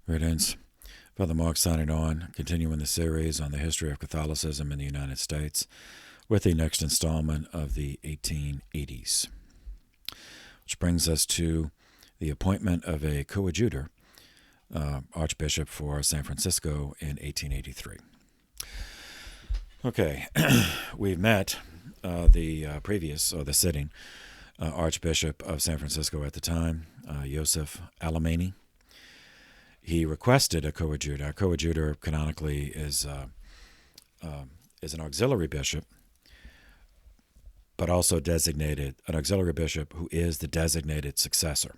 Greetings. Father Mark signing on, continuing the series on the history of Catholicism in the United States with the next installment of the 1880s, which brings us to the appointment of a coadjutor, Archbishop for San Francisco in 1883. Okay, we've met the sitting Archbishop of San Francisco at the time, Joseph Alemany. He requested a coadjutor. A coadjutor canonically is an auxiliary bishop, but also designated an auxiliary bishop who is the designated successor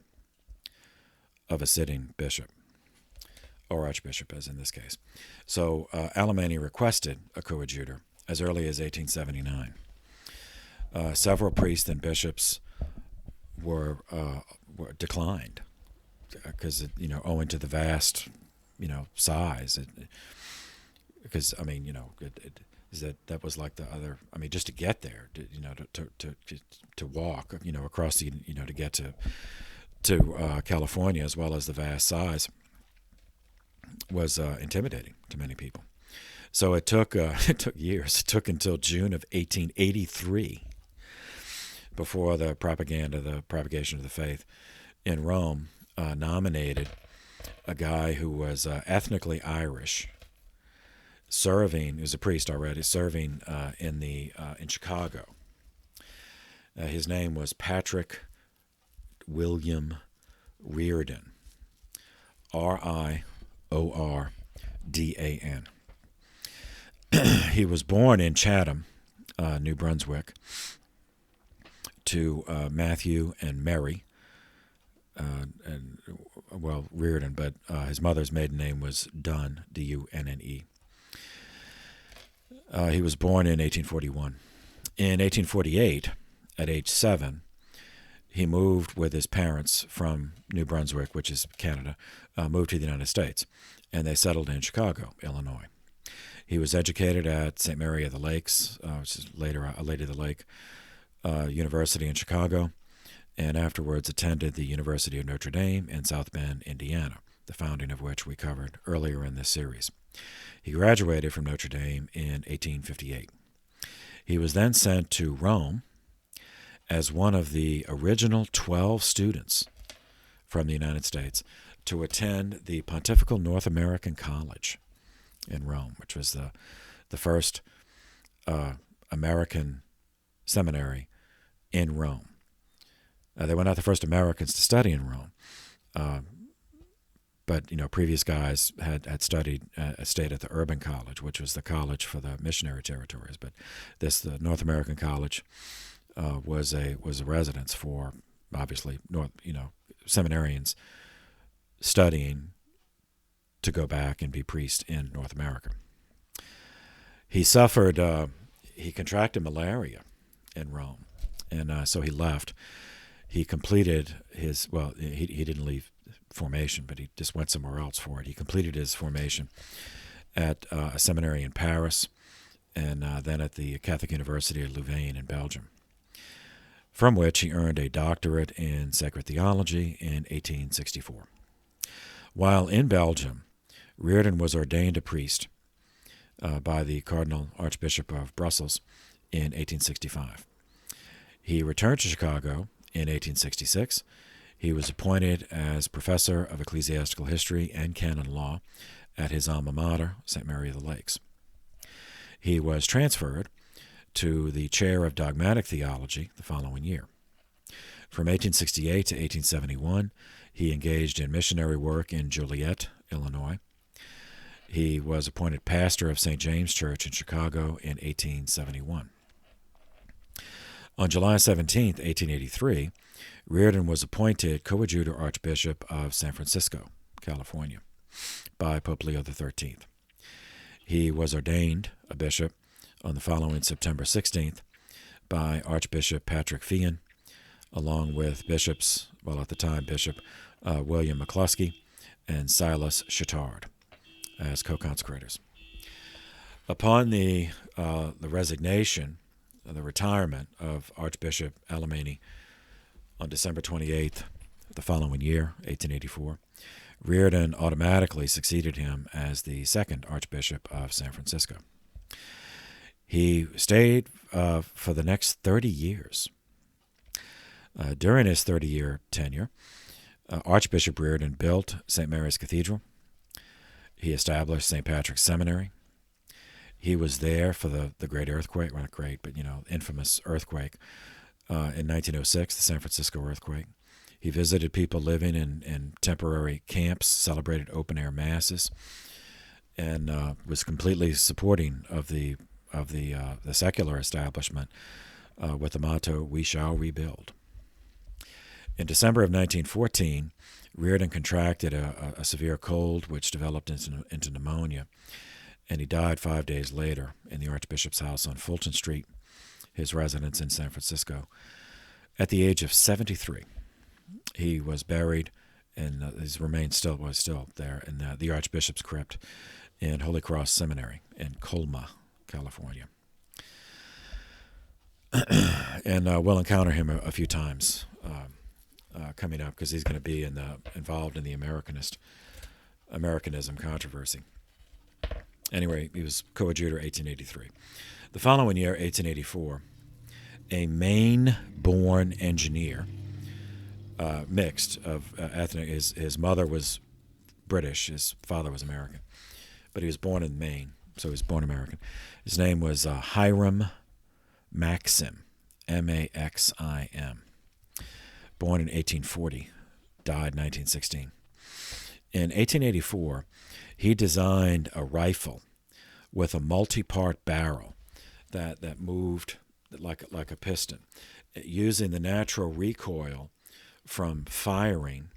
of a sitting bishop, or archbishop, as in this case. So Alemany requested a coadjutor as early as 1879. Several priests and bishops were declined because, owing to the vast, size. Because that was like the other. Just to get there, to walk, across the, to get to California, as well as the vast size, was intimidating to many people. So it took years. It took until June of 1883 before the propagation of the faith in Rome nominated a guy who was ethnically Irish, he was a priest already, serving in Chicago. His name was Patrick William Reardon, Riordan. He was born in Chatham, New Brunswick, to Matthew and Mary, Reardon, but his mother's maiden name was Dunne, Dunne. He was born in 1841. In 1848, at age 7, he moved with his parents from New Brunswick, which is Canada, moved to the United States, and they settled in Chicago, Illinois. He was educated at St. Mary of the Lakes, which is later Lady of the Lake, University in Chicago, and afterwards attended the University of Notre Dame in South Bend, Indiana, the founding of which we covered earlier in this series. He graduated from Notre Dame in 1858. He was then sent to Rome as one of the original 12 students from the United States to attend the Pontifical North American College in Rome, which was the first American seminary in Rome. They were not the first Americans to study in Rome, but previous guys had stayed at the Urban College, which was the college for the missionary territories. But the North American College was a residence for, obviously, seminarians studying to go back and be priests in North America. He contracted malaria in Rome, and so he left. He completed his, he didn't leave formation, but he just went somewhere else for it. He completed his formation at a seminary in Paris, and then at the Catholic University of Louvain in Belgium, from which he earned a doctorate in sacred theology in 1864. While in Belgium, Reardon was ordained a priest by the Cardinal Archbishop of Brussels in 1865. He returned to Chicago in 1866. He was appointed as professor of ecclesiastical history and canon law at his alma mater, St. Mary of the Lakes. He was transferred to the chair of dogmatic theology the following year. From 1868 to 1871, he engaged in missionary work in Joliet, Illinois. He was appointed pastor of St. James Church in Chicago in 1871. On July 17, 1883, Reardon was appointed coadjutor Archbishop of San Francisco, California, by Pope Leo XIII. He was ordained a bishop on the following September 16th by Archbishop Patrick Feehan, along with bishops, at the time Bishop William McCluskey and Silas Chittard as co-consecrators. Upon the resignation, the retirement of Archbishop Alemany on December 28th, the following year, 1884, Reardon automatically succeeded him as the second Archbishop of San Francisco. He stayed for the next 30 years. During his 30-year tenure, Archbishop Reardon built St. Mary's Cathedral. He established St. Patrick's Seminary. He was there for the great earthquake, well, not great, but, infamous earthquake in 1906, the San Francisco earthquake. He visited people living in temporary camps, celebrated open-air masses, and was completely supporting of the secular establishment with the motto, "We shall rebuild." In December of 1914, Reardon contracted a severe cold, which developed into pneumonia, and he died 5 days later in the Archbishop's house on Fulton Street, his residence in San Francisco, at the age of 73. He was buried, and his remains was still there in the Archbishop's crypt in Holy Cross Seminary in Colma, California. And we'll encounter him a few times coming up, because he's going to be involved in the Americanism controversy. Anyway, he was coadjutor 1883. The following year, 1884, a Maine-born engineer, mixed of ethnic. His mother was British, his father was American, but he was born in Maine, so he was born American. His name was Hiram Maxim, Maxim. Born in 1840, died 1916. In 1884, he designed a rifle with a multi-part barrel that moved like a piston, using the natural recoil from firing.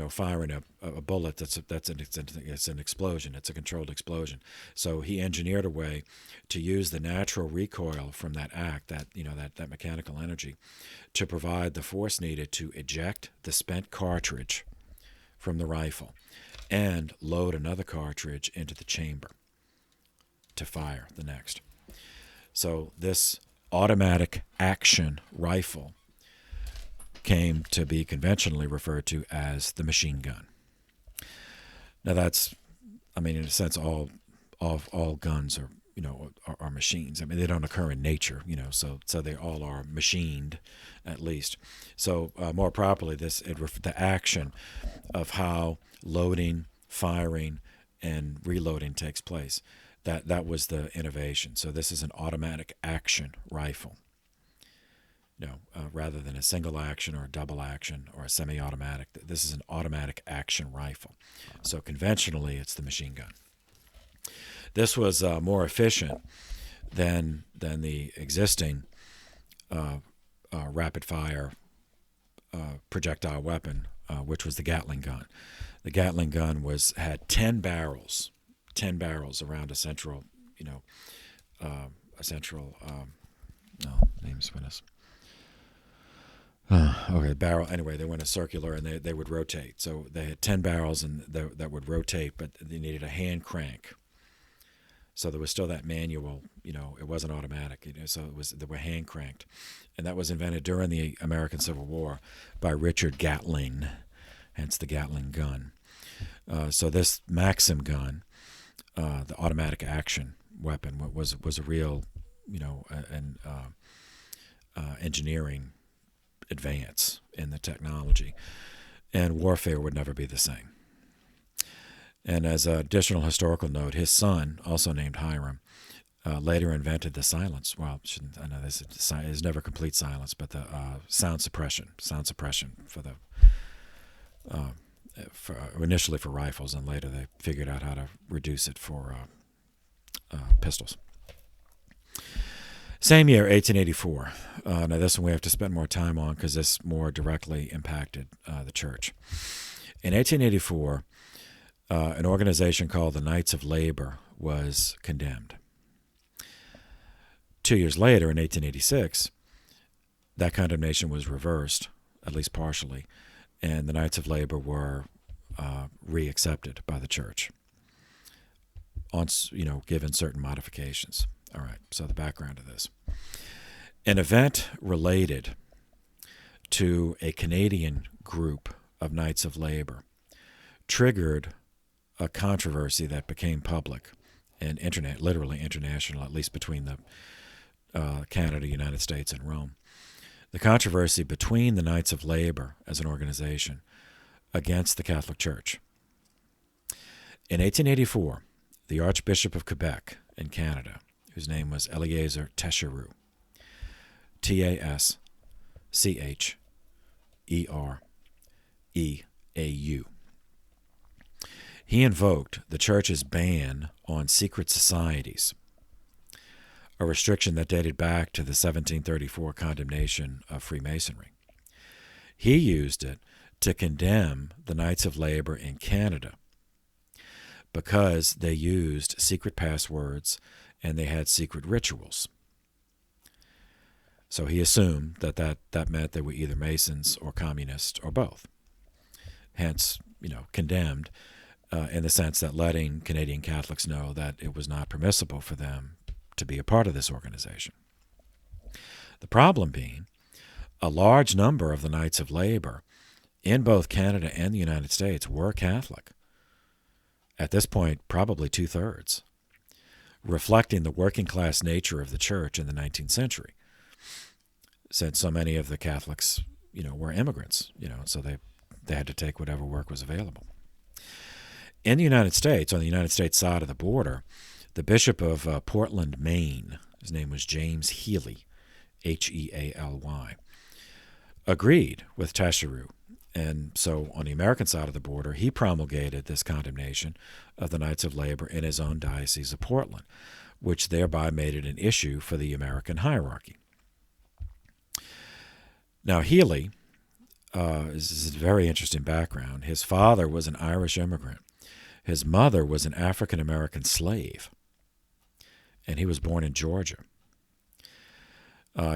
Firing a bullet it's an explosion. It's a controlled explosion. So he engineered a way to use the natural recoil from that act, that mechanical energy, to provide the force needed to eject the spent cartridge from the rifle and load another cartridge into the chamber to fire the next. So this automatic action rifle came to be conventionally referred to as the machine gun. Now that's, in a sense, all guns are machines. They don't occur in nature, so they all are machined, at least. So more properly, the action of how loading, firing, and reloading takes place. That was the innovation. So this is an automatic action rifle. Rather than a single action or a double action or a semi-automatic. This is an automatic action rifle. So conventionally, it's the machine gun. This was more efficient than the existing rapid-fire projectile weapon, which was the Gatling gun. The Gatling gun had 10 barrels around a central, name's with us. Barrel. Anyway, they went a circular, and they would rotate. So they had 10 barrels and that would rotate, but they needed a hand crank. So there was still that manual. It wasn't automatic. So they were hand cranked, and that was invented during the American Civil War by Richard Gatling, hence the Gatling gun. So this Maxim gun, the automatic action weapon, was a real, engineering advance in the technology, and warfare would never be the same. And as an additional historical note, his son, also named Hiram, later invented the silence. Well, I know this is never complete silence, but the sound suppression initially for rifles, and later they figured out how to reduce it for pistols. Same year, 1884. Now this one we have to spend more time on because this more directly impacted the church. In 1884, an organization called the Knights of Labor was condemned. 2 years later, in 1886, that condemnation was reversed, at least partially, and the Knights of Labor were reaccepted by the church, given certain modifications. All right, so the background of this. An event related to a Canadian group of Knights of Labor triggered a controversy that became public and literally international, at least between the Canada, United States, and Rome. The controversy between the Knights of Labor as an organization against the Catholic Church. In 1884, the Archbishop of Quebec in Canada, whose name was Eleazar Taschereau, Taschereau, he invoked the Church's ban on secret societies, a restriction that dated back to the 1734 condemnation of Freemasonry. He used it to condemn the Knights of Labor in Canada because they used secret passwords and they had secret rituals. So he assumed that meant they were either Masons or communists or both. Hence, condemned in the sense that letting Canadian Catholics know that it was not permissible for them to be a part of this organization. The problem being, a large number of the Knights of Labor in both Canada and the United States were Catholic. At this point, probably 2/3, reflecting the working class nature of the church in the 19th century, since so many of the Catholics, were immigrants, so they had to take whatever work was available. In the United States, on the United States side of the border, the Bishop of Portland, Maine, his name was James Healy, Healy, agreed with Taschereau. And so on the American side of the border, he promulgated this condemnation of the Knights of Labor in his own diocese of Portland, which thereby made it an issue for the American hierarchy. Now, Healy is a very interesting background. His father was an Irish immigrant. His mother was an African-American slave, and he was born in Georgia.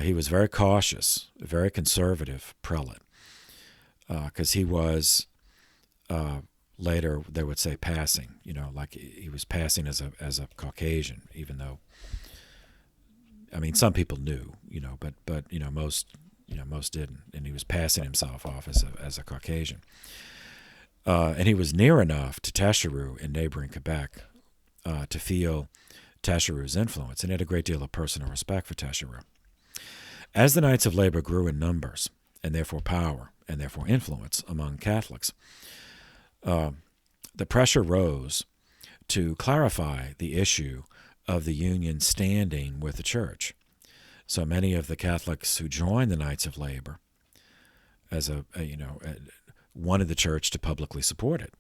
He was very cautious, a very conservative prelate, because he was, later they would say passing, like he was passing as a Caucasian, even though, some people knew, but most didn't, and he was passing himself off as a Caucasian. And he was near enough to Taschereau in neighboring Quebec to feel Taschereau's influence, and he had a great deal of personal respect for Taschereau. As the Knights of Labor grew in numbers, and therefore power, and therefore influence among Catholics, the pressure rose to clarify the issue of the Union standing with the Church. So many of the Catholics who joined the Knights of Labor as wanted the Church to publicly support it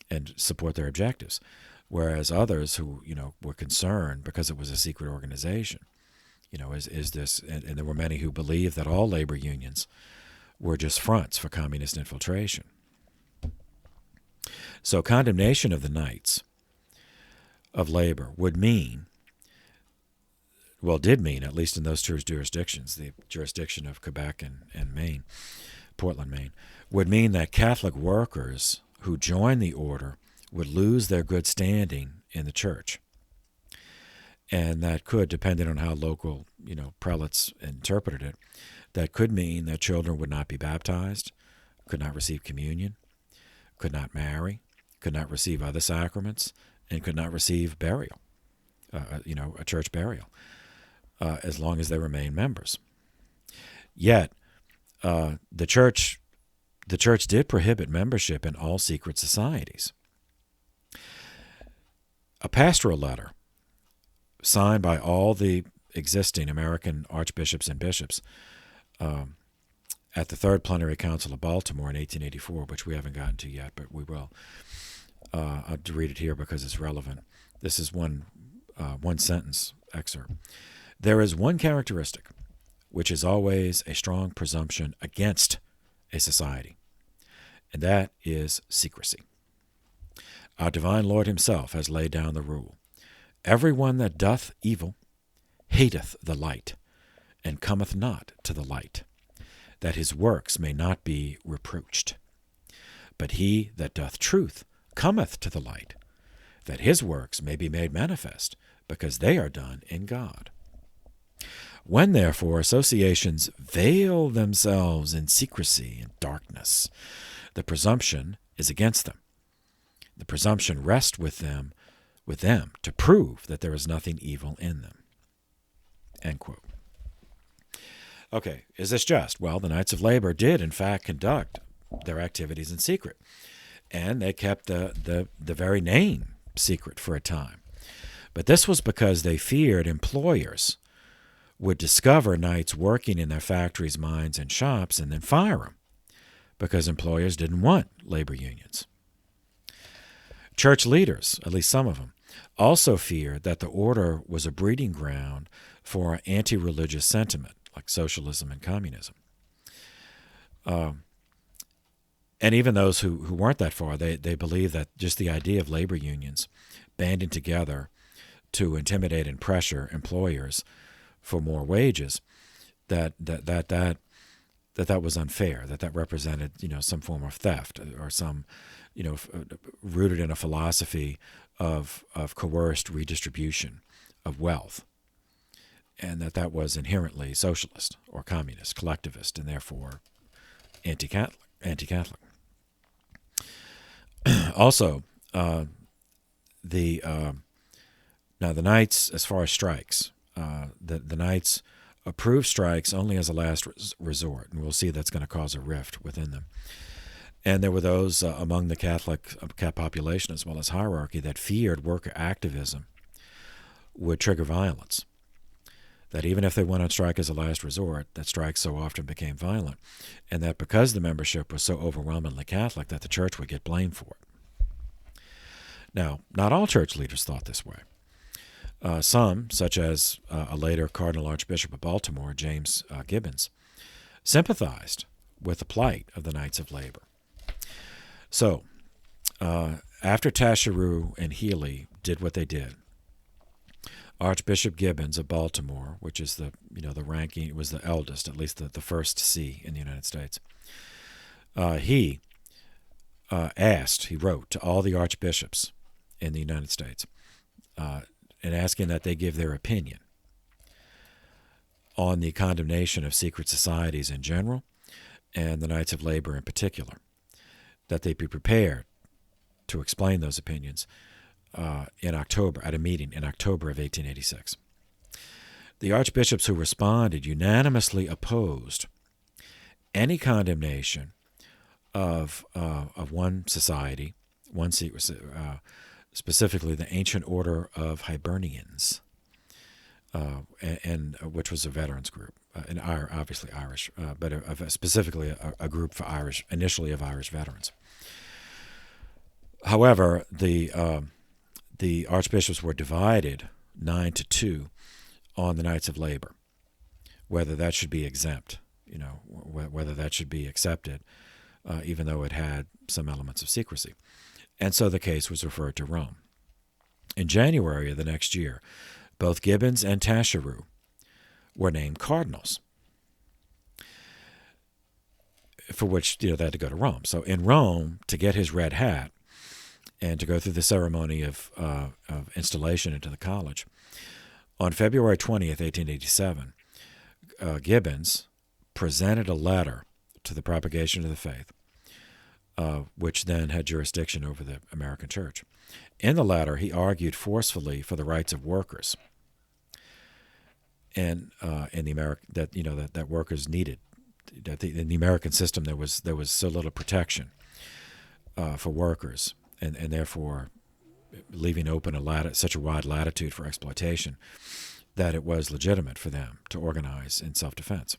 and support their objectives, whereas others who were concerned because it was a secret organization, is this, and there were many who believed that all labor unions were just fronts for communist infiltration. So condemnation of the Knights of Labor did mean, at least in those two jurisdictions, the jurisdiction of Quebec and Maine, Portland, Maine, would mean that Catholic workers who joined the order would lose their good standing in the church. And that could, depending on how local, prelates interpreted it, that could mean that children would not be baptized, could not receive communion, could not marry, could not receive other sacraments, and could not receive burial, a church burial, as long as they remain members. Yet, the church did prohibit membership in all secret societies. A pastoral letter signed by all the existing American archbishops and bishops at the Third Plenary Council of Baltimore in 1884, which we haven't gotten to yet, but we will. I'll read it here because it's relevant. This is one sentence excerpt. There is one characteristic which is always a strong presumption against a society, and that is secrecy. Our divine Lord himself has laid down the rule. Every one that doth evil hateth the light, and cometh not to the light, that his works may not be reproached. But he that doth truth cometh to the light, that his works may be made manifest, because they are done in God. When, therefore, associations veil themselves in secrecy and darkness, the presumption is against them. The presumption rests with them to prove that there is nothing evil in them. End quote. Okay, is this just? Well, the Knights of Labor did, in fact, conduct their activities in secret, and they kept the very name secret for a time. But this was because they feared employers would discover Knights working in their factories, mines, and shops and then fire them, because employers didn't want labor unions. Church leaders, at least some of them, also feared that the order was a breeding ground for anti-religious sentiment, like socialism and communism. And even those who weren't that far, they believed that just the idea of labor unions banding together to intimidate and pressure employers for more wages, that was unfair, that represented, some form of theft or some, rooted in a philosophy of coerced redistribution of wealth, and that was inherently socialist or communist, collectivist, and therefore anti-Catholic. Also, the Knights, as far as strikes, the Knights approved strikes only as a last resort, and we'll see that's going to cause a rift within them. And there were those among the Catholic population as well as hierarchy that feared worker activism would trigger violence, that even if they went on strike as a last resort, that strikes so often became violent, and that because the membership was so overwhelmingly Catholic that the church would get blamed for it. Now, not all church leaders thought this way. Some, such as a later Cardinal Archbishop of Baltimore, James Gibbons, sympathized with the plight of the Knights of Labor. So, after Taschereau and Healy did what they did, Archbishop Gibbons of Baltimore, which is the ranking, was the eldest, at least the first see in the United States, he wrote to all the archbishops in the United States, and asking that they give their opinion on the condemnation of secret societies in general and the Knights of Labor in particular, that they be prepared to explain those opinions in October, at a meeting in October of 1886. The archbishops who responded unanimously opposed any condemnation of one society, one secret, specifically the Ancient Order of Hibernians, and which was a veterans group, obviously Irish, but specifically a group for initially of Irish veterans. However, the archbishops were divided 9-2 on the Knights of Labor, whether that should be exempt, whether that should be accepted, even though it had some elements of secrecy. And so the case was referred to Rome. In January of the next year, both Gibbons and Taschereau were named cardinals, for which they had to go to Rome. So in Rome, to get his red hat and to go through the ceremony of installation into the college, on February 20th, 1887, Gibbons presented a letter to the Propagation of the Faith, which then had jurisdiction over the American church. In the letter, he argued forcefully for the rights of workers, and in the that workers needed, that in the American system there was so little protection for workers, and therefore leaving open such a wide latitude for exploitation that it was legitimate for them to organize in self-defense.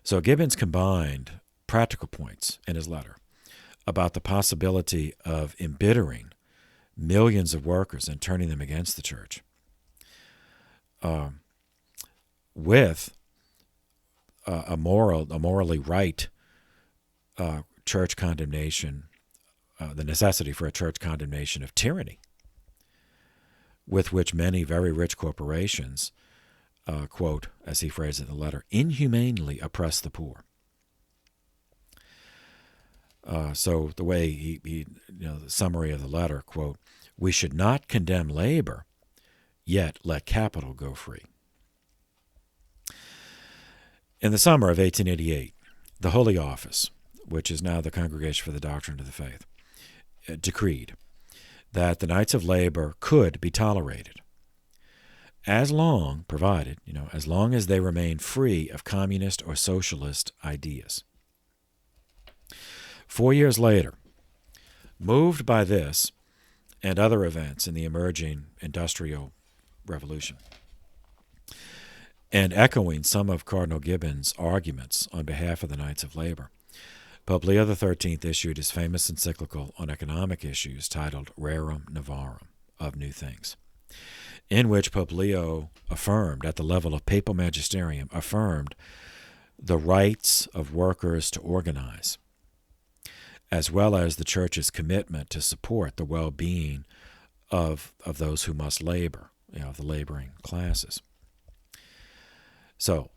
So Gibbons combined practical points in his letter about the possibility of embittering millions of workers and turning them against the church, with a morally right church condemnation, the necessity for a church condemnation of tyranny, with which many very rich corporations, quote, as he phrased it in the letter, inhumanely oppress the poor. So the way the summary of the letter, quote, we should not condemn labor, yet let capital go free. In the summer of 1888, the Holy Office, which is now the Congregation for the Doctrine of the Faith, decreed that the Knights of Labor could be tolerated as long as they remain free of communist or socialist ideas. 4 years later, moved by this and other events in the emerging Industrial Revolution, and echoing some of Cardinal Gibbons' arguments on behalf of the Knights of Labor, Pope Leo XIII issued his famous encyclical on economic issues titled Rerum Novarum, of New Things, in which Pope Leo affirmed, at the level of papal magisterium, affirmed the rights of workers to organize, as well as the Church's commitment to support the well-being of those who must labor, the laboring classes. So,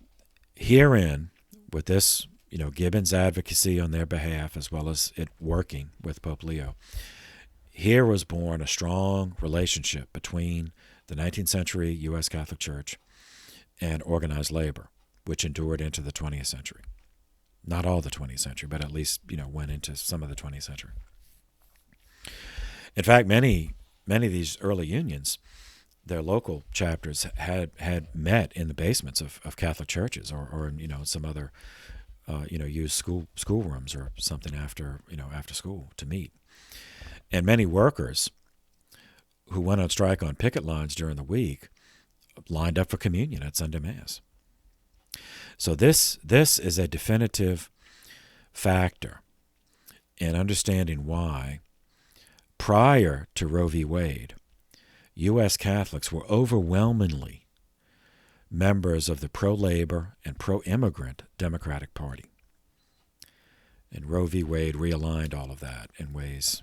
herein, with this, Gibbons' advocacy on their behalf, as well as it working with Pope Leo, here was born a strong relationship between the 19th century US Catholic Church and organized labor, which endured into the 20th century. Not all the 20th century, but at least, went into some of the 20th century. In fact, many of these early unions, their local chapters had met in the basements of Catholic churches or in, some other, used schoolrooms or something after school to meet. And many workers who went on strike on picket lines during the week lined up for communion at Sunday Mass. So this is a definitive factor in understanding why, prior to Roe v. Wade, U.S. Catholics were overwhelmingly members of the pro-labor and pro-immigrant Democratic Party. And Roe v. Wade realigned all of that in ways,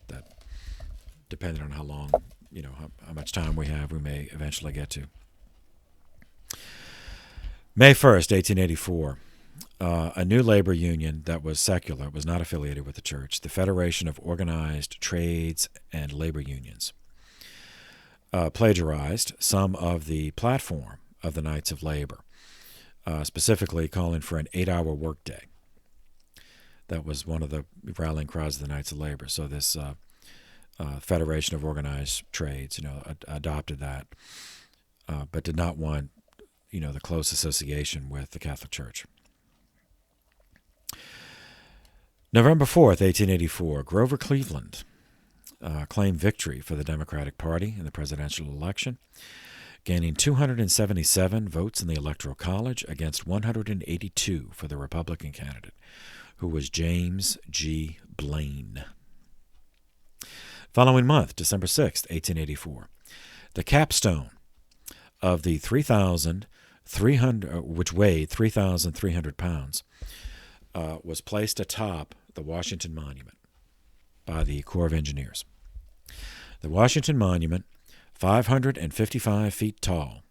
that depending on how long, how much time we have, we may eventually get to. May 1st, 1884, a new labor union that was secular, was not affiliated with the church, the Federation of Organized Trades and Labor Unions, plagiarized some of the platform of the Knights of Labor, specifically calling for an 8-hour workday. That was one of the rallying cries of the Knights of Labor. So this Federation of Organized Trades, adopted that, but did not want, the close association with the Catholic Church. November 4th, 1884, Grover Cleveland claimed victory for the Democratic Party in the presidential election, gaining 277 votes in the Electoral College against 182 for the Republican candidate, who was James G. Blaine. Following month, December 6th, 1884, the capstone of the 3,300, which weighed 3,300 pounds, was placed atop the Washington Monument by the Corps of Engineers. The Washington Monument, 555 feet tall,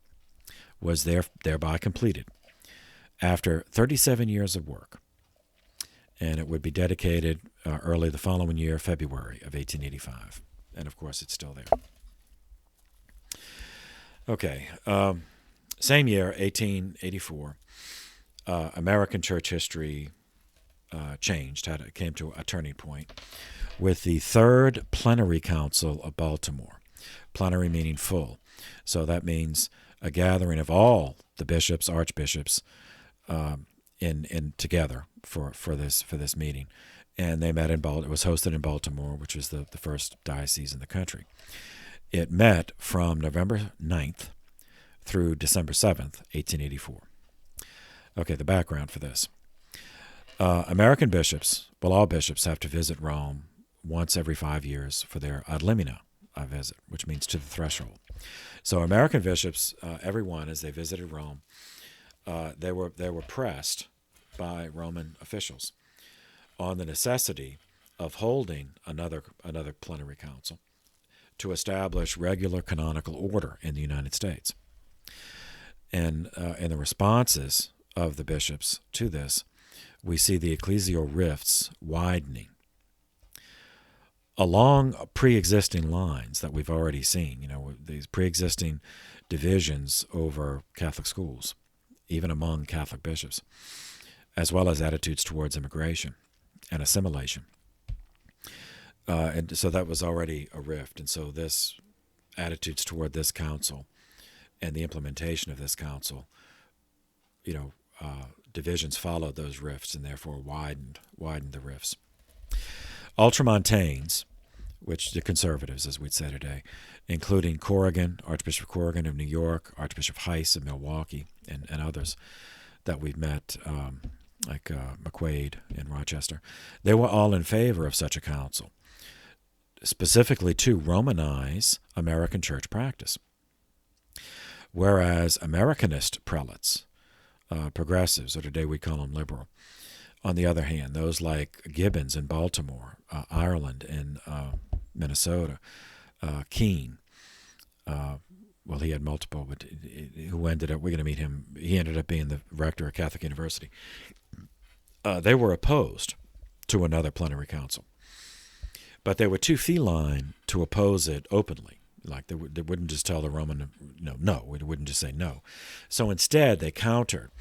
was thereby completed after 37 years of work, and it would be dedicated early the following year, February of 1885. And, of course, it's still there. Okay. Same year, 1884, American church history changed, came to a turning point with the Third Plenary Council of Baltimore. Plenary meaning full. So that means a gathering of all the bishops, archbishops, in together for this meeting. And they met in Baltimore. It was hosted in Baltimore, which was the first diocese in the country. It met from November 9th through December 7th, 1884. Okay, the background for this. American bishops, all bishops have to visit Rome once every 5 years for their ad limina visit, which means to the threshold. So American bishops, everyone, as they visited Rome, they were pressed by Roman officials on the necessity of holding another plenary council to establish regular canonical order in the United States. And in the responses of the bishops to this, we see the ecclesial rifts widening along pre-existing lines that we've already seen. These pre-existing divisions over Catholic schools even among Catholic bishops, as well as attitudes towards immigration and assimilation. And so that was already a rift. And so this attitudes toward this council and the implementation of this council, divisions followed those rifts and therefore widened the rifts. Ultramontanes, which the conservatives, as we'd say today, including Corrigan, Archbishop Corrigan of New York, Archbishop Heiss of Milwaukee, and others that we've met, like McQuaid in Rochester, they were all in favor of such a council, specifically to Romanize American church practice. Whereas Americanist prelates, progressives, or today we call them liberal, on the other hand, those like Gibbons in Baltimore, Ireland in Minnesota, Keene, well, he had multiple, but we're going to meet him, he ended up being the rector of Catholic University. They were opposed to another plenary council. But they were too feline to oppose it openly. Like they wouldn't just tell the Roman, no, they wouldn't just say no. So instead, they countered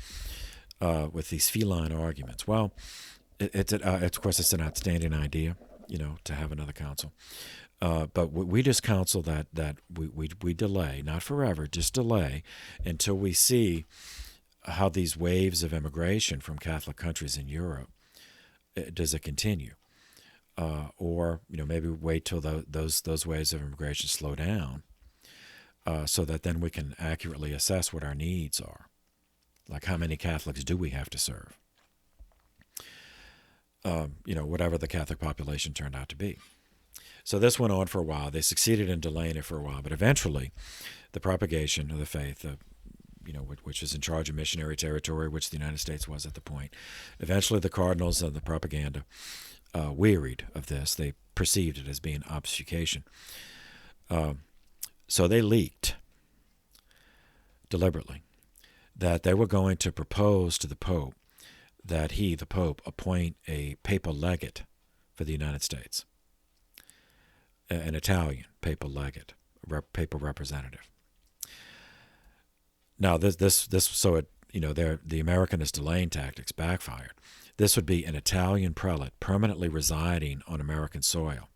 with these feline arguments. Well, of course, it's an outstanding idea, to have another council. But we just counsel that we delay, not forever, just delay until we see how these waves of immigration from Catholic countries in Europe, does it continue? Or maybe wait till those waves of immigration slow down, so that then we can accurately assess what our needs are, like how many Catholics do we have to serve? Whatever the Catholic population turned out to be. So this went on for a while. They succeeded in delaying it for a while, but eventually, the propagation of the faith, which is in charge of missionary territory, which the United States was at the point, eventually the cardinals and the propaganda wearied of this. They perceived it as being obfuscation. So they leaked deliberately that they were going to propose to the Pope that he, the Pope, appoint a papal legate for the United States, an Italian papal legate, papal representative. Now, the Americanist delaying tactics backfired. This would be an Italian prelate permanently residing on American soil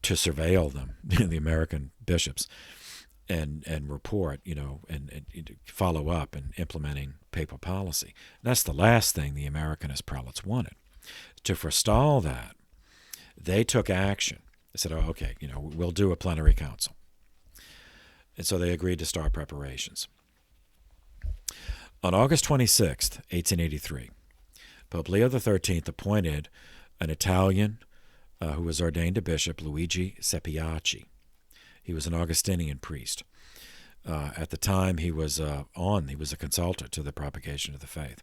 to surveil them, the American bishops, and report, and follow up in implementing papal policy. That's the last thing the Americanist prelates wanted. To forestall that, they took action. They said, we'll do a plenary council. And so they agreed to start preparations. On August 26, 1883, Pope Leo XIII appointed an Italian who was ordained a bishop, Luigi Seppiaci. He was an Augustinian priest. At the time, he was a consultant to the propagation of the faith.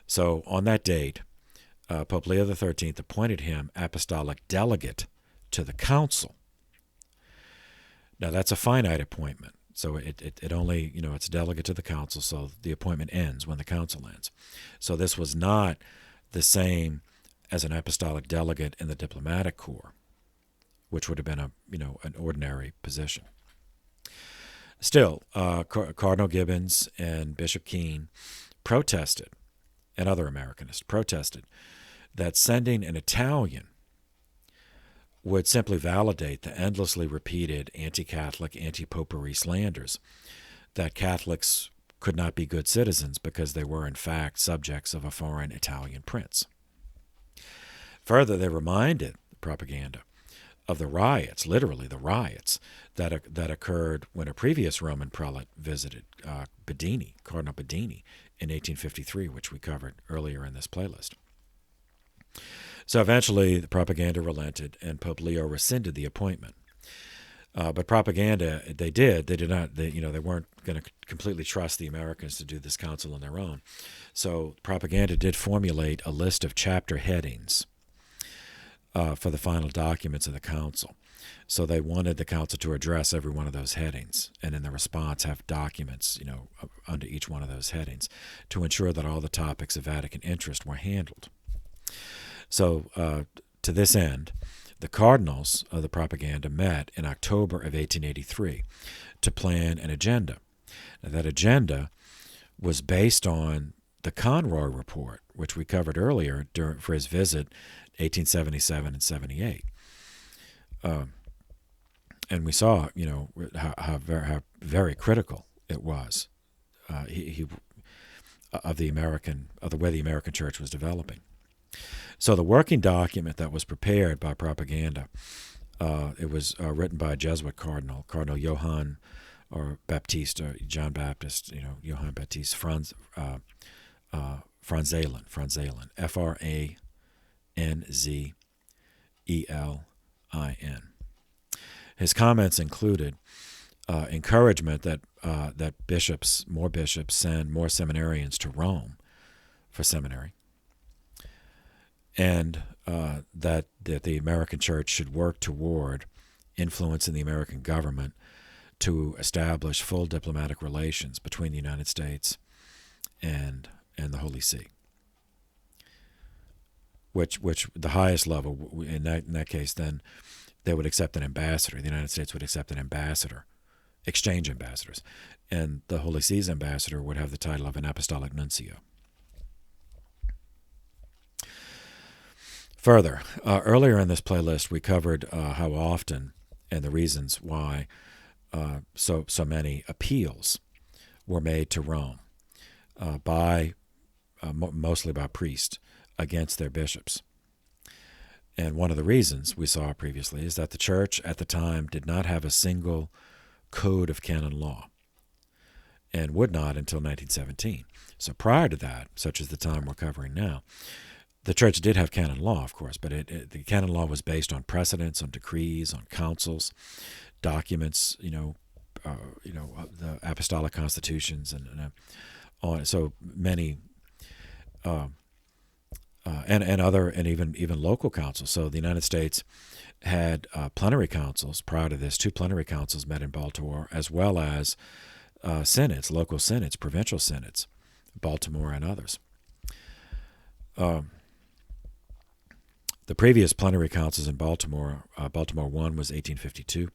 So on that date, Pope Leo XIII appointed him apostolic delegate to the council. Now, that's a finite appointment. So it only, it's delegate to the council, so the appointment ends when the council ends. So this was not the same as an apostolic delegate in the diplomatic corps, which would have been an ordinary position. Still, Cardinal Gibbons and Bishop Keene protested, and other Americanists protested, that sending an Italian would simply validate the endlessly repeated anti-Catholic, anti-popery slanders that Catholics could not be good citizens because they were in fact subjects of a foreign Italian prince. Further, they reminded the propaganda of the riots, literally the riots, that occurred when a previous Roman prelate visited, Cardinal Bedini, in 1853, which we covered earlier in this playlist. So eventually, the propaganda relented, and Pope Leo rescinded the appointment. But propaganda, they did not. They weren't going to completely trust the Americans to do this council on their own. So propaganda did formulate a list of chapter headings for the final documents of the council. So they wanted the council to address every one of those headings, and in the response have documents, under each one of those headings, to ensure that all the topics of Vatican interest were handled. So to this end, the cardinals of the propaganda met in October of 1883 to plan an agenda Now, that agenda was based on the Conroy Report, which we covered earlier for his visit 1877 and 78. And we saw, how very critical it was of the way the American church was developing. So the working document that was prepared by propaganda, it was written by a Jesuit Cardinal Johann or Baptiste, or John Baptist, Johann Baptiste Franzelen, Franzelen. His comments included encouragement that more bishops send more seminarians to Rome for seminary, and that the American church should work toward influencing the American government to establish full diplomatic relations between the United States and the Holy See. Which the highest level in that case, then they would accept an ambassador. The United States would accept an ambassador, exchange ambassadors, and the Holy See's ambassador would have the title of an apostolic nuncio. Further, earlier in this playlist, we covered how often and the reasons why so many appeals were made to Rome mostly by priests against their bishops. And one of the reasons we saw previously is that the church at the time did not have a single code of canon law, and would not until 1917. So prior to that, such as the time we're covering now, the church did have canon law, of course, but the canon law was based on precedents, on decrees, on councils, documents, the apostolic constitutions, and on so many. And even local councils. So the United States had plenary councils prior to this. 2 plenary councils met in Baltimore, as well as synods, local synods, provincial synods, Baltimore and others. The previous plenary councils in Baltimore, Baltimore I was 1852,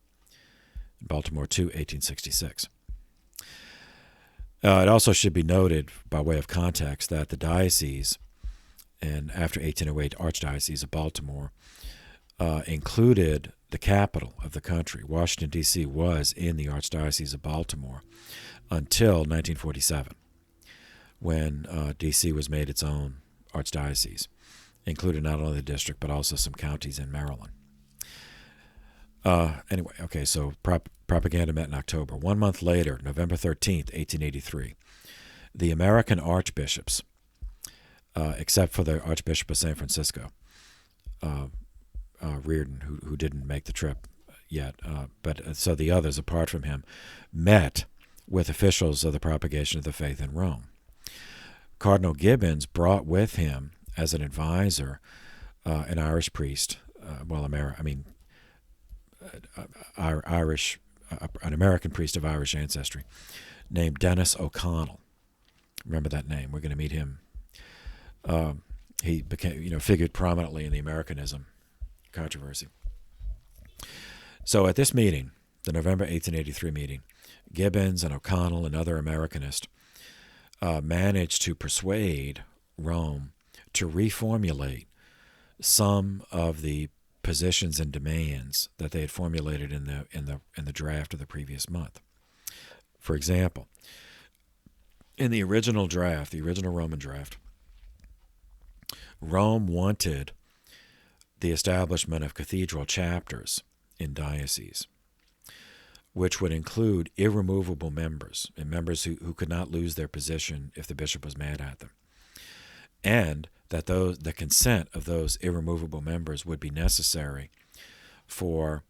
and Baltimore II, 1866. It also should be noted, by way of context, that the diocese, and after 1808, Archdiocese of Baltimore, included the capital of the country. Washington, D.C. was in the Archdiocese of Baltimore until 1947, when D.C. was made its own archdiocese, included not only the district but also some counties in Maryland. Anyway, okay, so propaganda met in October. 1 month later, November 13th, 1883, the American archbishops, except for the Archbishop of San Francisco, Reardon, who didn't make the trip yet, but so the others, apart from him, met with officials of the propagation of the faith in Rome. Cardinal Gibbons brought with him as an advisor an Irish priest, an American priest of Irish ancestry, named Dennis O'Connell. Remember that name. We're going to meet him. He became, figured prominently in the Americanism controversy. So at this meeting, the November 1883 meeting, Gibbons and O'Connell and other Americanists managed to persuade Rome to reformulate some of the positions and demands that they had formulated in the draft of the previous month. For example, in the original draft, the original Roman draft, Rome wanted the establishment of cathedral chapters in dioceses, which would include irremovable members, and members who could not lose their position if the bishop was mad at them, and that the consent of those irremovable members would be necessary for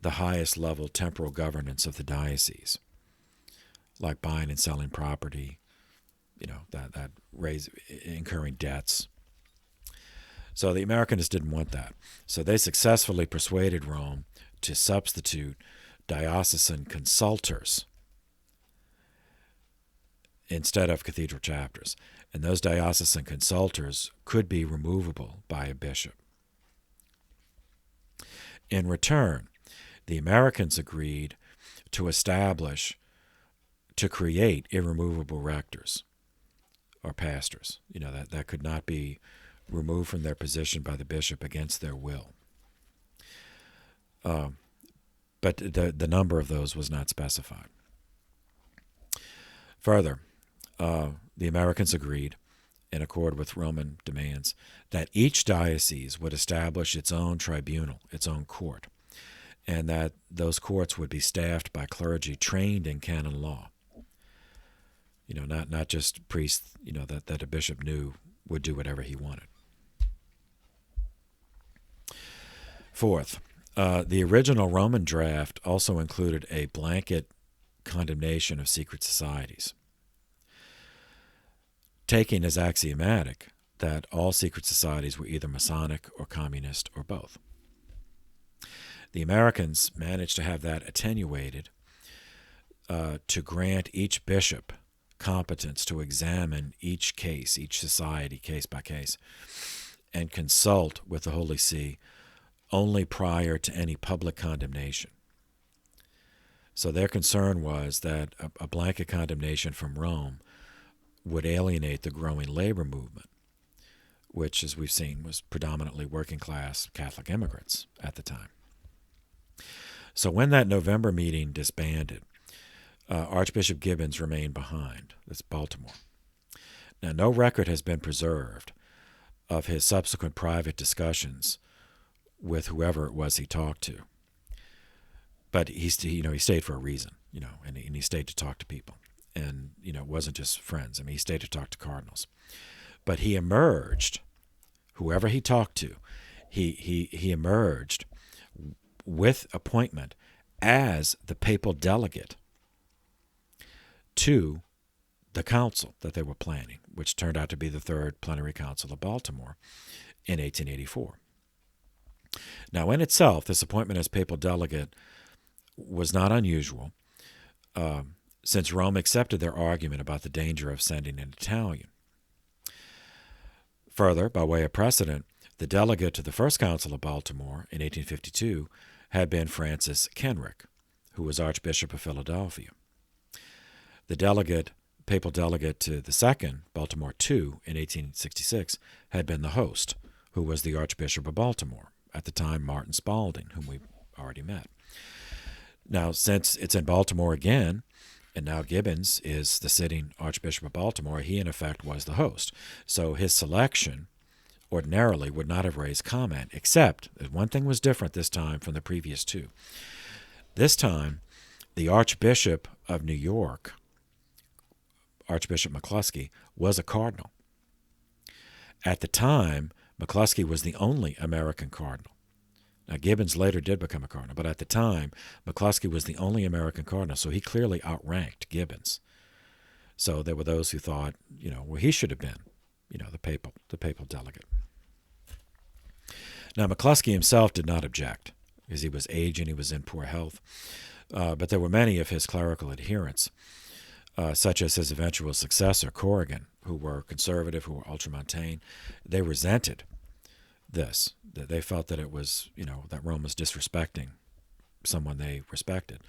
the highest level temporal governance of the diocese, like buying and selling property, that incurring debts. So the Americanists didn't want that. So they successfully persuaded Rome to substitute diocesan consultors instead of cathedral chapters. And those diocesan consultors could be removable by a bishop. In return, the Americans agreed to establish to create irremovable rectors or pastors, that could not be removed from their position by the bishop against their will. But the number of those was not specified. Further, the Americans agreed, in accord with Roman demands, that each diocese would establish its own tribunal, its own court, and that those courts would be staffed by clergy trained in canon law. Not just priests, that a bishop knew would do whatever he wanted. Fourth, the original Roman draft also included a blanket condemnation of secret societies, taking as axiomatic that all secret societies were either Masonic or communist or both. The Americans managed to have that attenuated to grant each bishop competence to examine each case, each society, case by case, and consult with the Holy See only prior to any public condemnation. So their concern was that a blanket condemnation from Rome would alienate the growing labor movement, which, as we've seen, was predominantly working-class Catholic immigrants at the time. So when that November meeting disbanded, Archbishop Gibbons remained behind. That's Baltimore. Now, no record has been preserved of his subsequent private discussions with whoever it was he talked to. But he stayed for a reason, and he stayed to talk to people. And, it wasn't just friends. He stayed to talk to cardinals. But he emerged, whoever he talked to, he emerged with appointment as the papal delegate to the council that they were planning, which turned out to be the Third Plenary Council of Baltimore in 1884. Now, in itself, this appointment as papal delegate was not unusual, since Rome accepted their argument about the danger of sending an Italian. Further, by way of precedent, the delegate to the First Council of Baltimore in 1852 had been Francis Kenrick, who was Archbishop of Philadelphia. The papal delegate to the Second, Baltimore II, in 1866, had been the host, who was the Archbishop of Baltimore, at the time Martin Spalding, whom we already met. Now, since it's in Baltimore again, and now Gibbons is the sitting Archbishop of Baltimore, he in effect was the host. So his selection ordinarily would not have raised comment, except that one thing was different this time from the previous two. This time, the Archbishop of New York, Archbishop McCluskey, was a cardinal. At the time, McCluskey was the only American cardinal. Now, Gibbons later did become a cardinal, but at the time, McCluskey was the only American cardinal, so he clearly outranked Gibbons. So there were those who thought, he should have been, the papal delegate. Now, McCluskey himself did not object, because he was aging, he was in poor health, but there were many of his clerical adherents, such as his eventual successor, Corrigan, who were conservative, who were ultramontane. They resented this, that they felt that it was, that Rome was disrespecting someone they respected.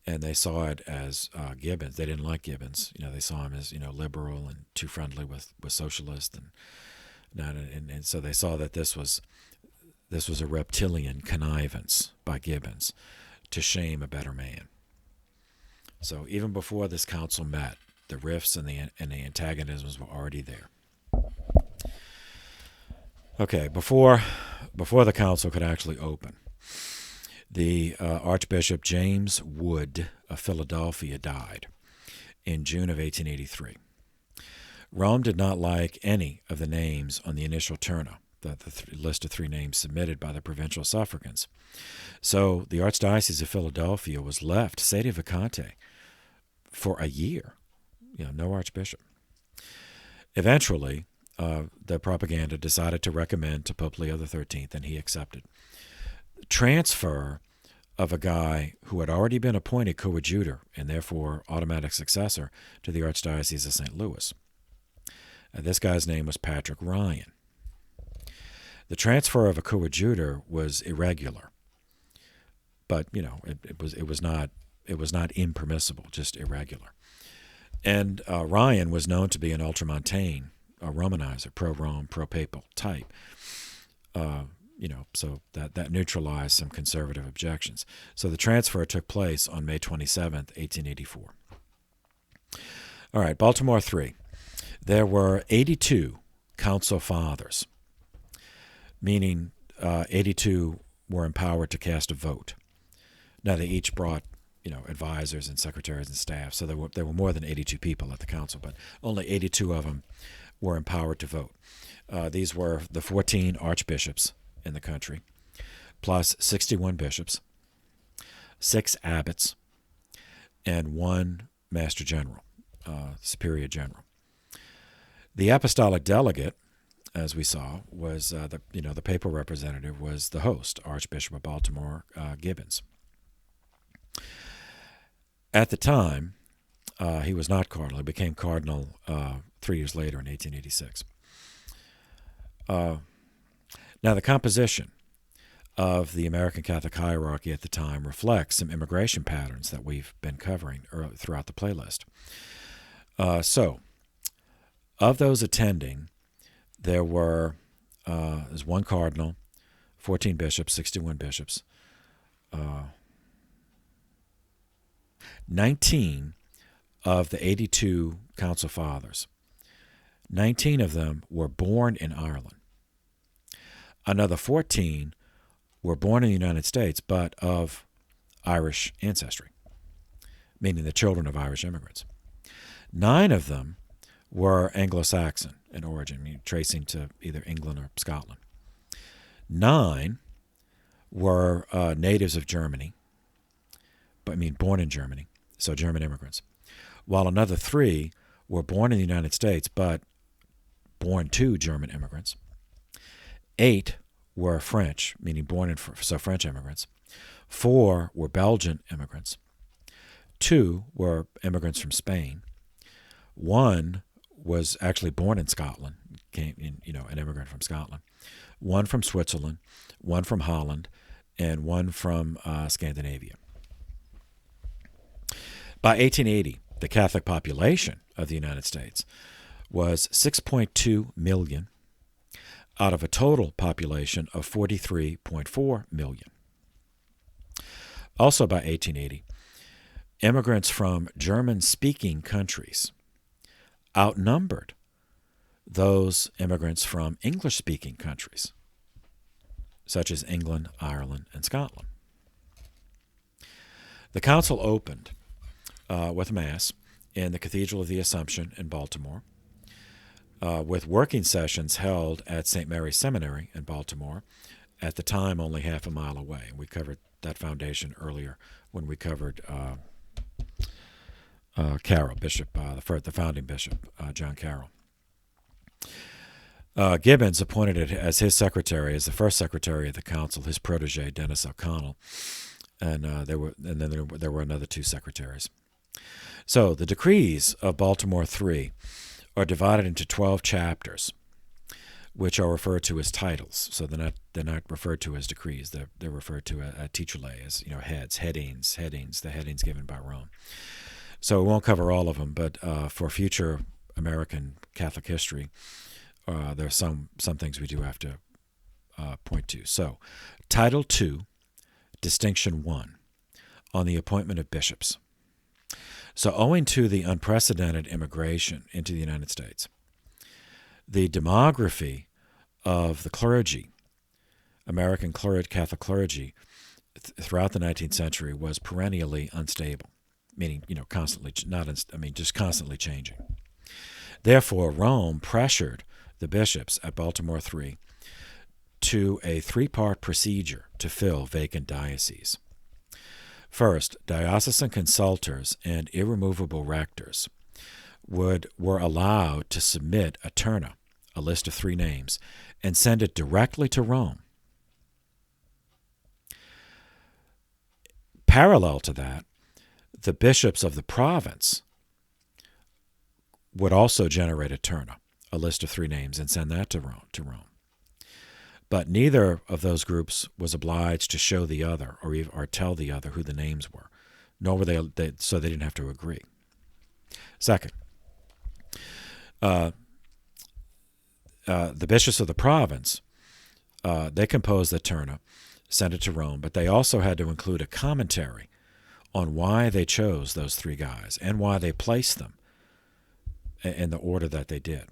And they saw it as Gibbons. They didn't like Gibbons. They saw him as, liberal and too friendly with socialists. And so they saw that this was a reptilian connivance by Gibbons to shame a better man. So even before this council met, the rifts and the antagonisms were already there. Okay, before the council could actually open, the Archbishop James Wood of Philadelphia died in June of 1883. Rome did not like any of the names on the initial turnout, the list of 3 names submitted by the provincial suffragans. So the Archdiocese of Philadelphia was left sede vacante for a year, no archbishop. Eventually, the propaganda decided to recommend to Pope Leo XIII, and he accepted transfer of a guy who had already been appointed coadjutor and therefore automatic successor to the Archdiocese of St. Louis. This guy's name was Patrick Ryan. The transfer of a coadjutor was irregular, but it was not it was not impermissible, just irregular. And Ryan was known to be an ultramontane, a Romanizer, pro-Rome, pro-papal type. So that neutralized some conservative objections. So the transfer took place on May 27th, 1884. All right, Baltimore III. There were 82 council fathers, meaning 82 were empowered to cast a vote. Now, they each brought, advisors and secretaries and staff, so there were more than 82 people at the council, but only 82 of them were empowered to vote. These were the 14 archbishops in the country, plus 61 bishops, 6 abbots, and 1 master general, superior general. The apostolic delegate, as we saw, was the papal representative was the host, Archbishop of Baltimore, Gibbons. At the time, he was not cardinal. He became cardinal 3 years later in 1886. Now, the composition of the American Catholic hierarchy at the time reflects some immigration patterns that we've been covering throughout the playlist. So, of those attending, there's 1 cardinal, 14 bishops, 61 bishops, 19 of the 82 council fathers. 19 of them were born in Ireland. Another 14 were born in the United States, but of Irish ancestry, meaning the children of Irish immigrants. 9 of them were Anglo-Saxon in origin, tracing to either England or Scotland. 9 were natives of Germany, born in Germany, so German immigrants, while another 3 were born in the United States, but born to German immigrants. 8 were French, meaning French immigrants. 4 were Belgian immigrants. 2 were immigrants from Spain. 1 was actually born in Scotland, an immigrant from Scotland. 1 from Switzerland, 1 from Holland, and 1 from Scandinavia. By 1880, the Catholic population of the United States was 6.2 million out of a total population of 43.4 million. Also by 1880, immigrants from German-speaking countries outnumbered those immigrants from English-speaking countries, such as England, Ireland, and Scotland. The council opened with Mass in the Cathedral of the Assumption in Baltimore, with working sessions held at St. Mary's Seminary in Baltimore, at the time only half a mile away. We covered that foundation earlier when we covered Carroll, Bishop, the founding bishop, John Carroll. Gibbons appointed it as his secretary, as the first secretary of the council, his protege, Dennis O'Connell, and there were another 2 secretaries. So the decrees of Baltimore III are divided into 12 chapters, which are referred to as titles. So they're not referred to as decrees. They're referred to as titulae, as headings, the headings given by Rome. So we won't cover all of them, but for future American Catholic history, there are some things we do have to point to. So, Title II, Distinction 1, on the appointment of bishops. So, owing to the unprecedented immigration into the United States, the demography of the clergy, American Catholic clergy, throughout the 19th century was perennially unstable, meaning constantly just constantly changing. Therefore, Rome pressured the bishops at Baltimore III to a 3-part procedure to fill vacant dioceses. First, diocesan consultors and irremovable rectors were allowed to submit a terna, a list of 3 names, and send it directly to Rome. Parallel to that, the bishops of the province would also generate a terna, a list of 3 names, and send that to Rome. But neither of those groups was obliged to show the other or tell the other who the names were. nor were so they didn't have to agree. Second, the bishops of the province, they composed the Terna, sent it to Rome, but they also had to include a commentary on why they chose those three guys and why they placed them in the order that they did.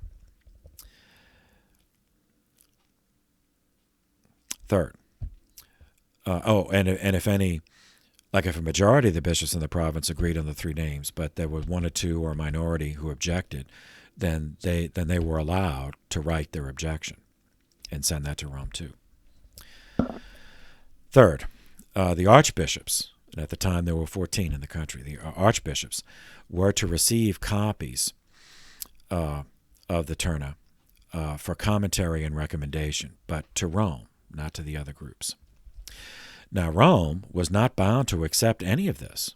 Third, and if any, like if a majority of the bishops in the province agreed on the three names, but there was one or two or a minority who objected, then they were allowed to write their objection and send that to Rome too. Third, the archbishops, and at the time there were 14 in the country, the archbishops were to receive copies of the Terna for commentary and recommendation, but to Rome, not to the other groups. Now, Rome was not bound to accept any of this.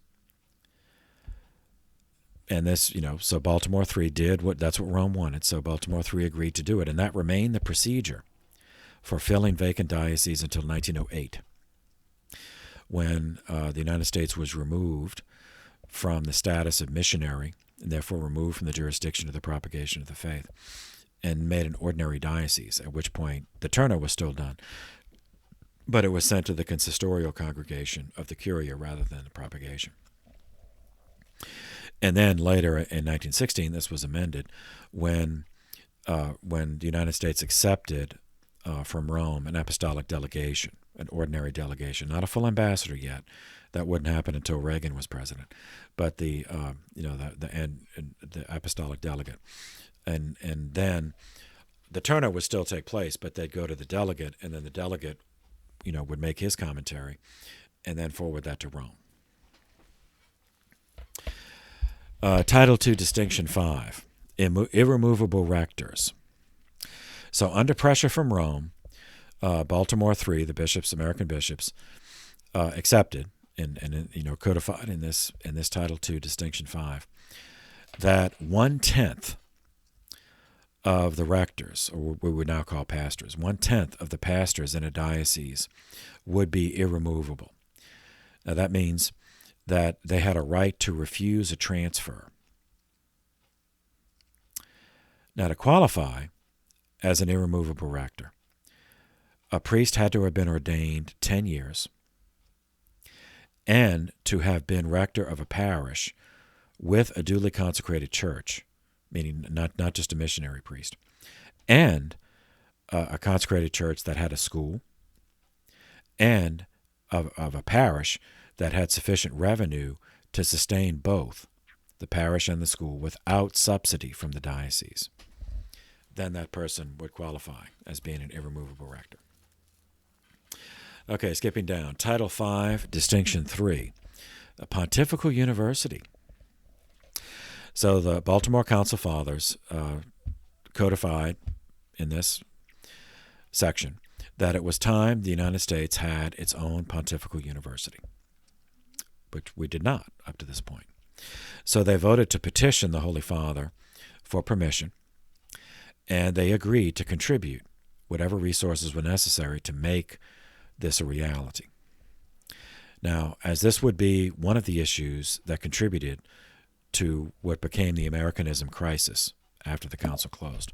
And this, so Baltimore III did that's what Rome wanted, so Baltimore III agreed to do it, and that remained the procedure for filling vacant dioceses until 1908, when the United States was removed from the status of missionary, and therefore removed from the jurisdiction of the propagation of the faith, and made an ordinary diocese, at which point the Terna was still done, but it was sent to the consistorial congregation of the Curia rather than the propagation. And then later in 1916, this was amended when the United States accepted from Rome an apostolic delegation, an ordinary delegation, not a full ambassador yet. That wouldn't happen until Reagan was president, but the apostolic delegate, and then the Terna would still take place, but they'd go to the delegate, and then the delegate, would make his commentary, and then forward that to Rome. Title II, Distinction 5, Irremovable Rectors. So under pressure from Rome, Baltimore III, the bishops, American bishops, accepted and codified in this Title II, Distinction 5, that 1/10 of the rectors, or what we would now call pastors, 1/10 of the pastors in a diocese would be irremovable. Now that means that they had a right to refuse a transfer. Now to qualify as an irremovable rector, a priest had to have been ordained 10 years and to have been rector of a parish with a duly consecrated church, meaning not just a missionary priest, and a consecrated church that had a school, and of a parish that had sufficient revenue to sustain both the parish and the school without subsidy from the diocese. Then that person would qualify as being an irremovable rector. Okay, skipping down. Title V, Distinction 3, a Pontifical University. So the Baltimore Council Fathers codified in this section that it was time the United States had its own pontifical university, which we did not up to this point. So they voted to petition the Holy Father for permission, and they agreed to contribute whatever resources were necessary to make this a reality. Now, as this would be one of the issues that contributed to what became the Americanism Crisis after the council closed.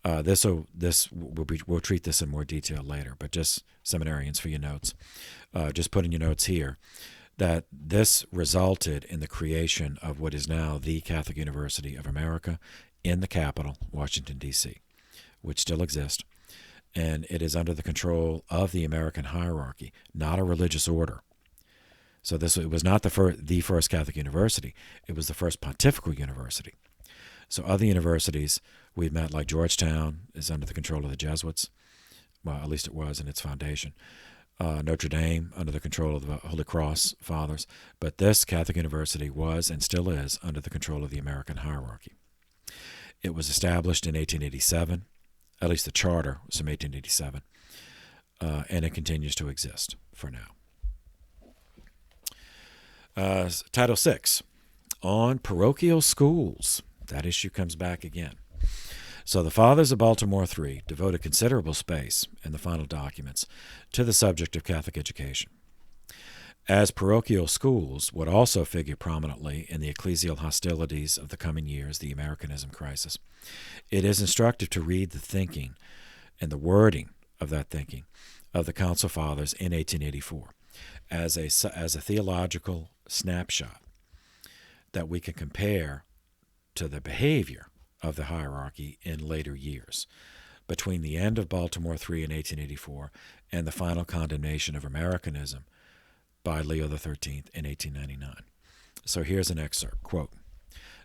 We'll treat this in more detail later, but just seminarians for your notes. Just put in your notes here that this resulted in the creation of what is now the Catholic University of America in the capital, Washington, D.C., which still exists, and it is under the control of the American hierarchy, not a religious order. So it was not the first Catholic university. It was the first pontifical university. So other universities we've met, like Georgetown, is under the control of the Jesuits. Well, at least it was in its foundation. Notre Dame, under the control of the Holy Cross Fathers. But this Catholic university was and still is under the control of the American hierarchy. It was established in 1887. At least the charter was from 1887. And it continues to exist for now. Title VI, on parochial schools. That issue comes back again. So the Fathers of Baltimore III devoted considerable space in the final documents to the subject of Catholic education. as parochial schools would also figure prominently in the ecclesial hostilities of the coming years, the Americanism Crisis, it is instructive to read the thinking and the wording of that thinking of the Council Fathers in 1884 as a theological snapshot that we can compare to the behavior of the hierarchy in later years, between the end of Baltimore III in 1884 and the final condemnation of Americanism by Leo XIII in 1899. So here's an excerpt, quote,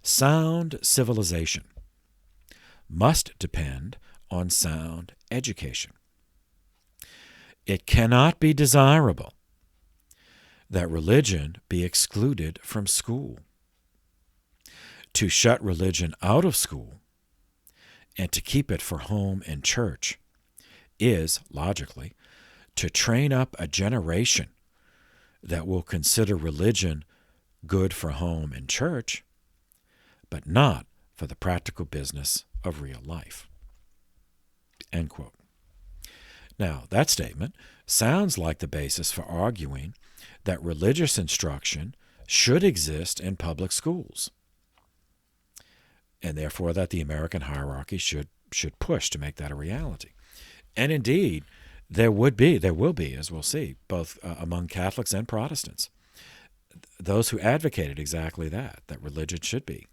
"Sound civilization must depend on sound education. It cannot be desirable that religion be excluded from school. To shut religion out of school and to keep it for home and church is, logically, to train up a generation that will consider religion good for home and church, but not for the practical business of real life." End quote. Now, that statement sounds like the basis for arguing that religious instruction should exist in public schools, and therefore that the American hierarchy should push to make that a reality. And indeed, there will be, as we'll see, both among Catholics and Protestants, those who advocated exactly that religion should be,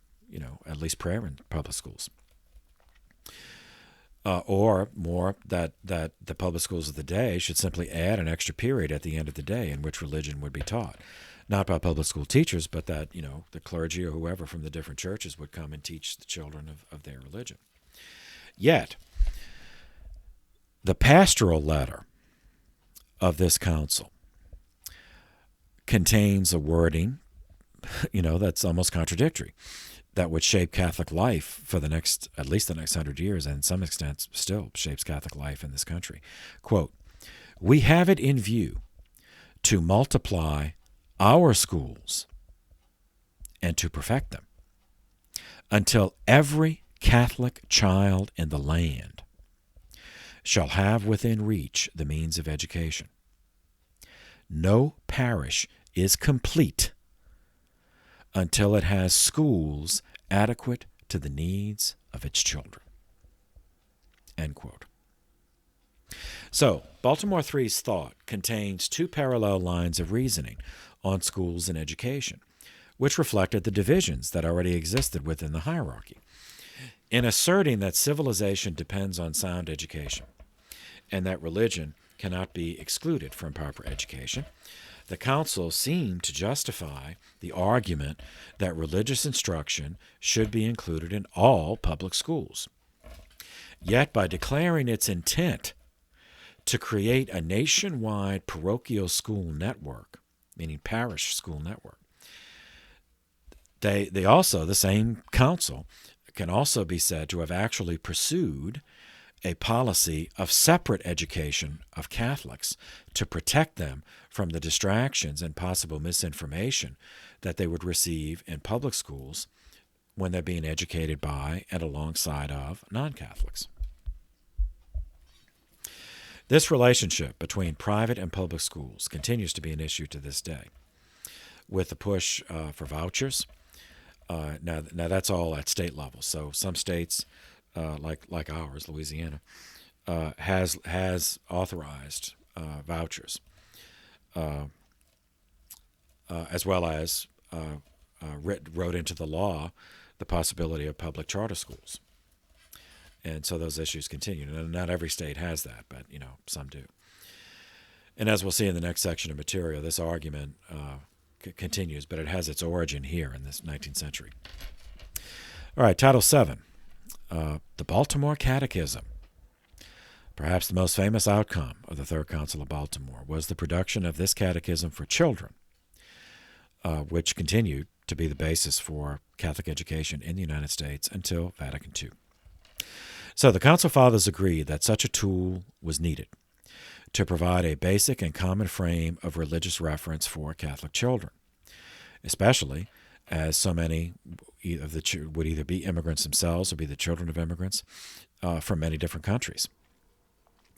at least prayer in public schools. Or more, that the public schools of the day should simply add an extra period at the end of the day in which religion would be taught. Not by public school teachers, but that, the clergy or whoever from the different churches would come and teach the children of their religion. Yet, the pastoral letter of this council contains a wording, that's almost contradictory, that would shape Catholic life for at least the next 100 years, and to some extent still shapes Catholic life in this country. Quote, "We have it in view to multiply our schools and to perfect them until every Catholic child in the land shall have within reach the means of education. No parish is complete until it has schools adequate to the needs of its children." End quote. So, Baltimore III's thought contains two parallel lines of reasoning on schools and education, which reflected the divisions that already existed within the hierarchy. In asserting that civilization depends on sound education and that religion cannot be excluded from proper education, the council seemed to justify the argument that religious instruction should be included in all public schools. Yet, by declaring its intent to create a nationwide parochial school network, meaning parish school network, they also, the same council, can also be said to have actually pursued a policy of separate education of Catholics to protect them from the distractions and possible misinformation that they would receive in public schools when they're being educated by and alongside of non-Catholics. This relationship between private and public schools continues to be an issue to this day, with the push for vouchers. Now that's all at state level. So some states, like ours, Louisiana, has authorized vouchers, as well as wrote into the law the possibility of public charter schools. And so those issues continue. Not every state has that, but some do. And as we'll see in the next section of material, this argument continues, but it has its origin here in this 19th century. All right, Title VII, the Baltimore Catechism. Perhaps the most famous outcome of the Third Council of Baltimore was the production of this catechism for children, which continued to be the basis for Catholic education in the United States until Vatican II. So the Council Fathers agreed that such a tool was needed to provide a basic and common frame of religious reference for Catholic children, especially as so many of the would either be immigrants themselves or be the children of immigrants from many different countries.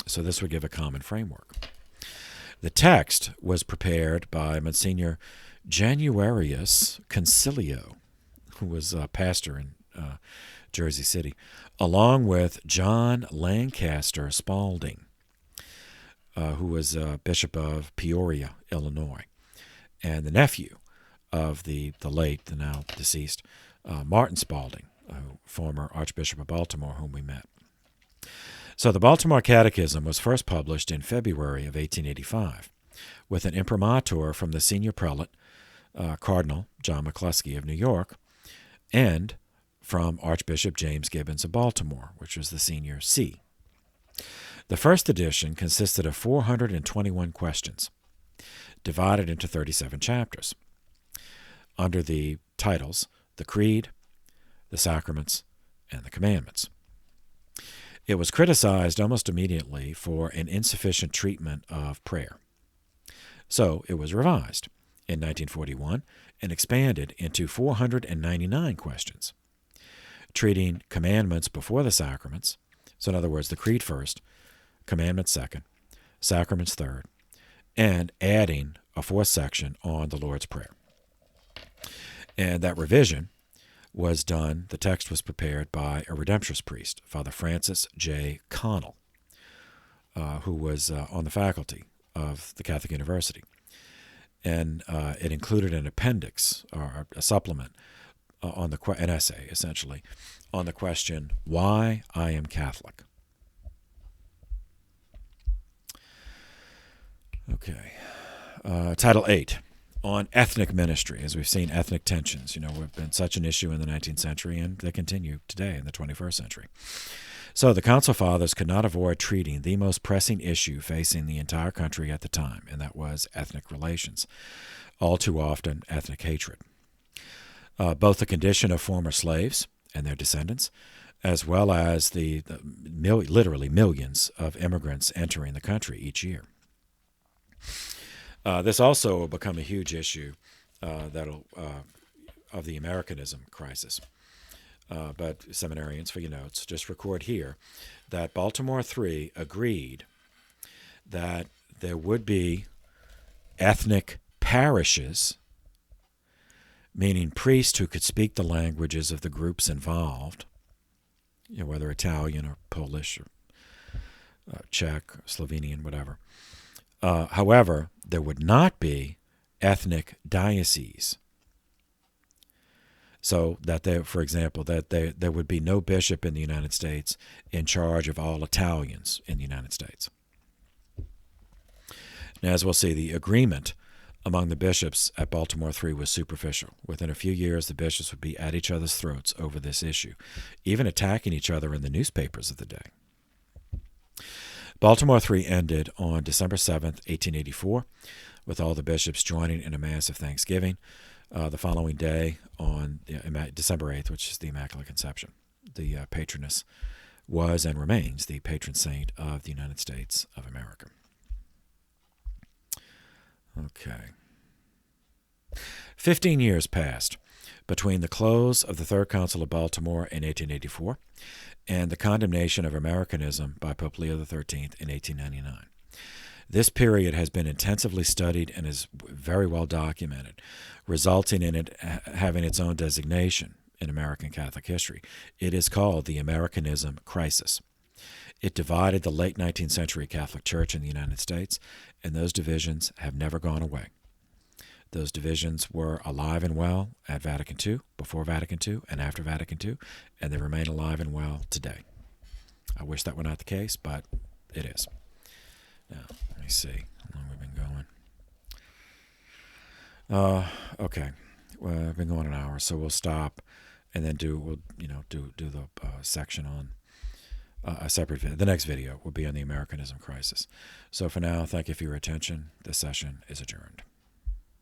So this would give a common framework. The text was prepared by Monsignor Januarius Concilio, who was a pastor in Jersey City, along with John Lancaster Spalding, who was Bishop of Peoria, Illinois, and the nephew of the late, the now deceased, Martin Spalding, former Archbishop of Baltimore, whom we met. So the Baltimore Catechism was first published in February of 1885 with an imprimatur from the senior prelate, Cardinal John McCluskey of New York, and from Archbishop James Gibbons of Baltimore, which was the senior C. The first edition consisted of 421 questions, divided into 37 chapters, under the titles The Creed, the Sacraments, and the Commandments. It was criticized almost immediately for an insufficient treatment of prayer. So it was revised in 1941 and expanded into 499 questions, treating commandments before the sacraments, so in other words, the Creed first, Commandments second, Sacraments third, and adding a fourth section on the Lord's Prayer. And that revision was done, the text was prepared by a Redemptorist priest, Father Francis J. Connell, who was on the faculty of the Catholic University. And it included an appendix, or a supplement, on an essay, essentially, on the question, Why I Am Catholic. Okay. Title 8. On ethnic ministry, as we've seen, ethnic tensions, have been such an issue in the 19th century, and they continue today in the 21st century. So the Council Fathers could not avoid treating the most pressing issue facing the entire country at the time, and that was ethnic relations, all too often ethnic hatred. Both the condition of former slaves and their descendants, as well as the literally millions of immigrants entering the country each year. This also will become a huge issue of the Americanism crisis. But seminarians, for your notes, just record here that Baltimore III agreed that there would be ethnic parishes, meaning priests who could speak the languages of the groups involved, whether Italian or Polish or Czech, or Slovenian, whatever. However, there would not be ethnic dioceses. So that there would be no bishop in the United States in charge of all Italians in the United States. Now, as we'll see, the agreement among the bishops at Baltimore III was superficial. Within a few years, the bishops would be at each other's throats over this issue, even attacking each other in the newspapers of the day. Baltimore III ended on December 7th, 1884, with all the bishops joining in a mass of thanksgiving. The following day, on December 8th, which is the Immaculate Conception, the patroness was and remains the patron saint of the United States of America. Okay. 15 years passed between the close of the Third Council of Baltimore in 1884 and the condemnation of Americanism by Pope Leo XIII in 1899. This period has been intensively studied and is very well documented, resulting in it having its own designation in American Catholic history. It is called the Americanism Crisis. It divided the late 19th century Catholic Church in the United States, and those divisions have never gone away. Those divisions were alive and well at Vatican II, before Vatican II, and after Vatican II, and they remain alive and well today. I wish that were not the case, but it is. Now, let me see how long we've been going. Okay, well, I've been going an hour, so we'll stop, and then do the section on a separate video. The next video will be on the Americanism crisis. So for now, thank you for your attention. This session is adjourned.